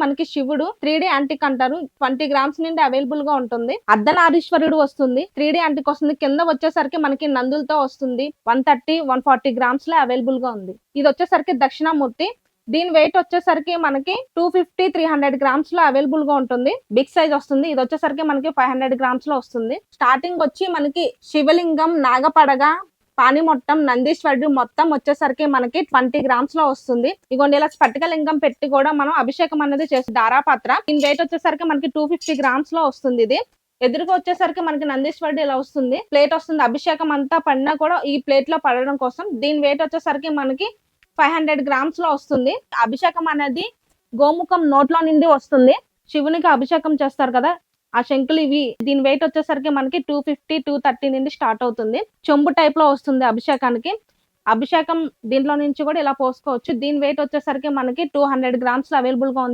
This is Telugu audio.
మనకి శివుడు 3D యాంటిక్ అంటారు. 20 గ్రామ్స్ నుండి అవైలబుల్ గా ఉంటుంది. అర్ధనారీశ్వరుడు వస్తుంది. 3D యాంటిక్ వస్తుంది. కింద వచ్చేసరికి మనకి నందులతో వస్తుంది. 130, 140 గ్రామ్స్ లో అవైలబుల్ గా ఉంది. ఇది వచ్చేసరికి దక్షిణామూర్తి. దీని వెయిట్ వచ్చేసరికి మనకి 250, 300 గ్రామ్స్ లో అవైలబుల్ గా ఉంటుంది. బిగ్ సైజ్ వస్తుంది. ఇది వచ్చేసరికి మనకి 500 గ్రామ్స్ లో వస్తుంది. స్టార్టింగ్ వచ్చి మనకి శివలింగం, నాగపడగ, పానిమొట్టం, నందీశ్వరుడు మొత్తం వచ్చేసరికి మనకి 20 గ్రామ్స్ లో వస్తుంది. ఇగోండి ఇలా స్ఫటికలింగం పెట్టి కూడా మనం అభిషేకం అనేది చేసి దారాపాత్ర. దీని వెయిట్ వచ్చేసరికి మనకి 250 గ్రామ్స్ లో వస్తుంది. ఇది ఎదురుగా వచ్చేసరికి మనకి నందీశ్వరుడు ఇలా వస్తుంది. ప్లేట్ వస్తుంది. అభిషేకం అంతా పడినా కూడా ఈ ప్లేట్ లో పడడం కోసం. దీని వెయిట్ వచ్చేసరికి మనకి 500 గ్రామ్స్ లో వస్తుంది. అభిషేకం అనేది గోముఖం నోట్లో నుండి వస్తుంది. శివునికి అభిషేకం చేస్తారు కదా, ఆ శంకులు ఇవి. దీని వెయిట్ వచ్చేసరికి మనకి 250, 230 నుండి స్టార్ట్ అవుతుంది. చెంబు టైప్ లో వస్తుంది అభిషేకానికి. అభిషేకం దీంట్లో నుంచి కూడా ఇలా పోసుకోవచ్చు. దీని వెయిట్ వచ్చేసరికి మనకి 200 గ్రామ్స్ అవైలబుల్ గా ఉంది.